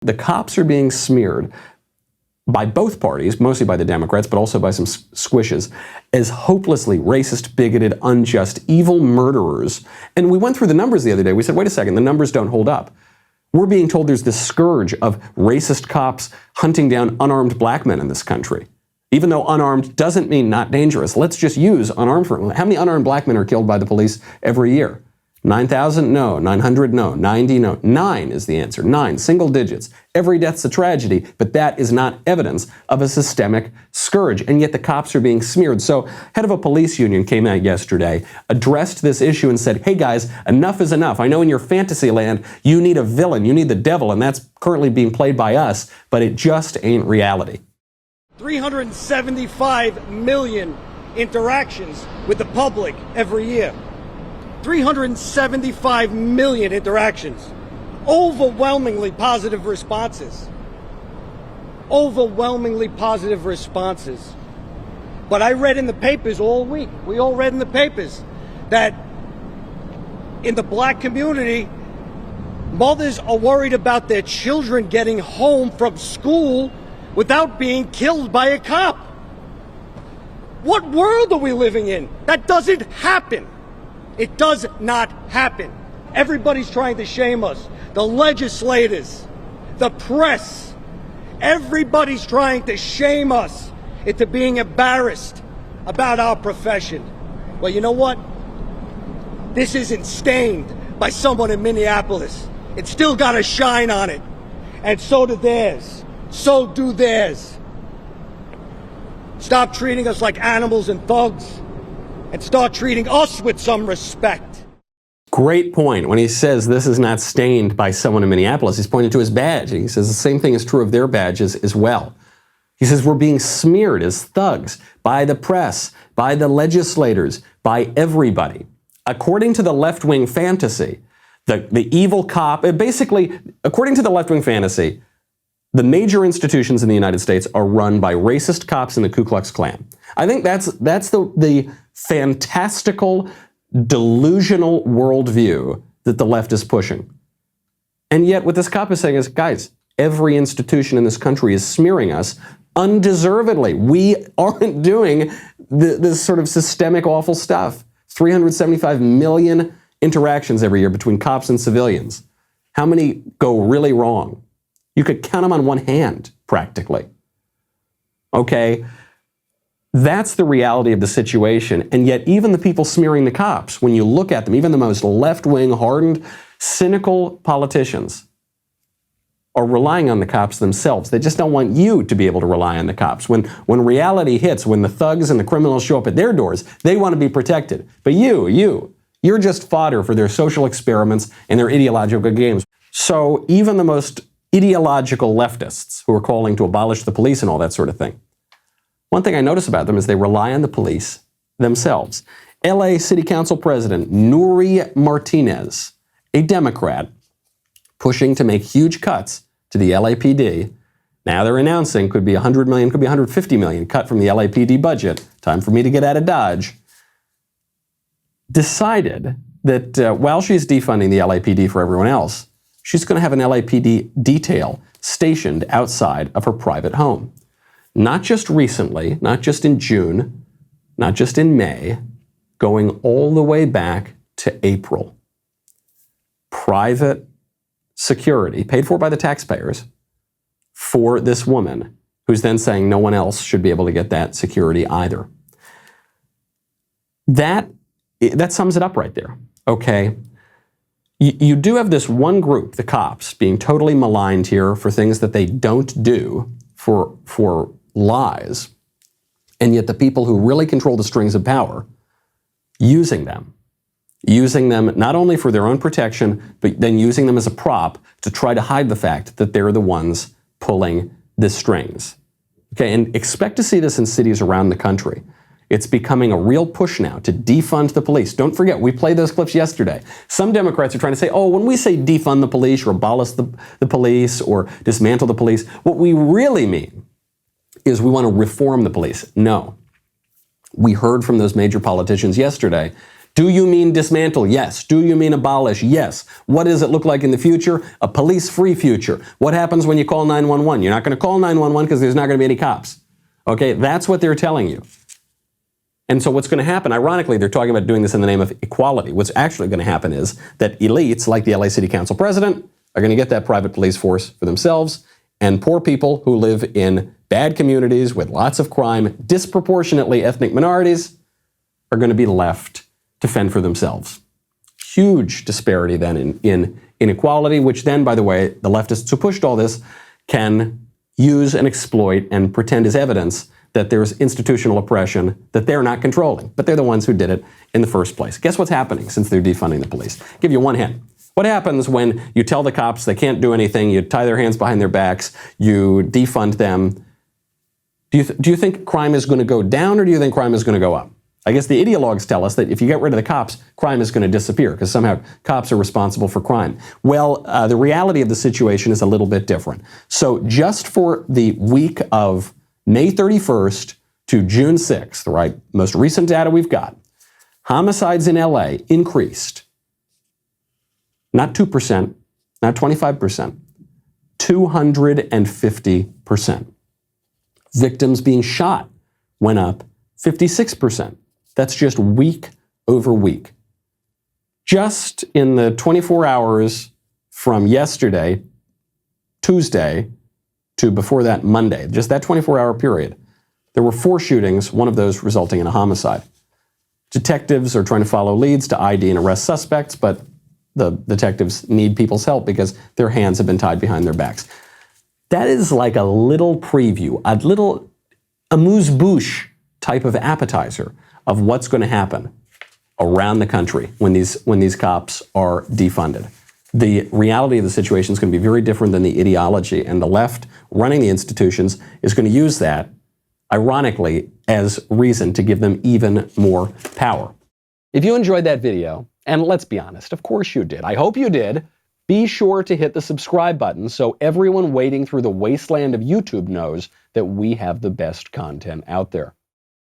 The cops are being smeared by both parties, mostly by the Democrats, but also by some squishes, as hopelessly racist, bigoted, unjust, evil murderers. And we went through the numbers the other day. We said, wait a second, the numbers don't hold up. We're being told there's this scourge of racist cops hunting down unarmed black men in this country. Even though unarmed doesn't mean not dangerous. Let's just use unarmed for it. How many unarmed black men are killed by the police every year? 9,000? No. 900? No. 90? No. 9 is the answer. 9, single digits. Every death's a tragedy, but that is not evidence of a systemic scourge. And yet the cops are being smeared. So head of a police union came out yesterday, addressed this issue and said, hey guys, enough is enough. I know in your fantasy land, you need a villain, you need the devil, and that's currently being played by us, but it just ain't reality. 375 million interactions with the public every year. 375 million interactions. Overwhelmingly positive responses. Overwhelmingly positive responses. But I read in the papers all week, we all read in the papers, that in the black community, mothers are worried about their children getting home from school without being killed by a cop. What world are we living in? That doesn't happen. It does not happen. Everybody's trying to shame us. The legislators, the press, everybody's trying to shame us into being embarrassed about our profession. Well, you know what? This isn't stained by someone in Minneapolis. It's still got a shine on it. And so do theirs. So do theirs. Stop treating us like animals and thugs and start treating us with some respect. Great point. When he says this is not stained by someone in Minneapolis, he's pointing to his badge. He says the same thing is true of their badges as well. He says we're being smeared as thugs by the press, by the legislators, by everybody. According to the left-wing fantasy, the evil cop, basically, according to the left-wing fantasy, the major institutions in the United States are run by racist cops in the Ku Klux Klan. I think that's the fantastical, delusional worldview that the left is pushing. And yet what this cop is saying is, guys, every institution in this country is smearing us undeservedly. We aren't doing this sort of systemic awful stuff. 375 million interactions every year between cops and civilians. How many go really wrong? You could count them on one hand, practically. Okay? That's the reality of the situation. And yet even the people smearing the cops, when you look at them, even the most left-wing, hardened, cynical politicians are relying on the cops themselves. They just don't want you to be able to rely on the cops. When reality hits, when the thugs and the criminals show up at their doors, they want to be protected. But you're just fodder for their social experiments and their ideological games. So even the most ideological leftists who are calling to abolish the police and all that sort of thing, one thing I notice about them is they rely on the police themselves. LA City Council President Nury Martinez, a Democrat, pushing to make huge cuts to the LAPD. Now they're announcing could be $100 million, could be $150 million cut from the LAPD budget. Time for me to get out of Dodge. Decided that while she's defunding the LAPD for everyone else, she's going to have an LAPD detail stationed outside of her private home. Not just recently, not just in June, not just in May, going all the way back to April. Private security, paid for by the taxpayers, for this woman, who's then saying no one else should be able to get that security either. That sums it up right there, okay? You do have this one group, the cops, being totally maligned here for things that they don't do, for lies, and yet the people who really control the strings of power, using them not only for their own protection, but then using them as a prop to try to hide the fact that they're the ones pulling the strings. Okay, and expect to see this in cities around the country. It's becoming a real push now to defund the police. Don't forget, we played those clips yesterday. Some Democrats are trying to say, oh, when we say defund the police or abolish the police or dismantle the police, what we really mean is we want to reform the police. No. We heard from those major politicians yesterday Do you mean dismantle? Yes. Do you mean abolish? Yes. What does it look like in the future? A police-free future. What happens when you call 911? You're not going to call 911 because there's not going to be any cops. Okay, that's what they're telling you. And so what's going to happen, ironically, they're talking about doing this in the name of equality. What's actually going to happen is that elites, like the LA City Council president, are going to get that private police force for themselves, and poor people who live in bad communities with lots of crime, disproportionately ethnic minorities, are going to be left to fend for themselves. Huge disparity then in inequality, which then, by the way, the leftists who pushed all this can use and exploit and pretend is evidence that there's institutional oppression that they're not controlling, but they're the ones who did it in the first place. Guess what's happening since they're defunding the police? I'll give you one hint. What happens when you tell the cops they can't do anything, you tie their hands behind their backs, you defund them? Do you think crime is going to go down, or do you think crime is going to go up? I guess the ideologues tell us that if you get rid of the cops, crime is going to disappear because somehow cops are responsible for crime. Well, the reality of the situation is a little bit different. So just for the week of May 31st to June 6th, right, most recent data we've got, homicides in LA increased, not 2%, not 25%, 250%. Victims being shot went up 56%. That's just week over week. Just in the 24 hours from yesterday, Tuesday, to before that Monday, just that 24-hour period, there were 4 shootings, one of those resulting in a homicide. Detectives are trying to follow leads to ID and arrest suspects, but the detectives need people's help because their hands have been tied behind their backs. That is like a little preview, a little amuse-bouche type of appetizer of what's going to happen around the country when these cops are defunded. The reality of the situation is going to be very different than the ideology, and the left running the institutions is going to use that, ironically, as reason to give them even more power. If you enjoyed that video, and let's be honest, of course you did, I hope you did, be sure to hit the subscribe button so everyone wading through the wasteland of YouTube knows that we have the best content out there.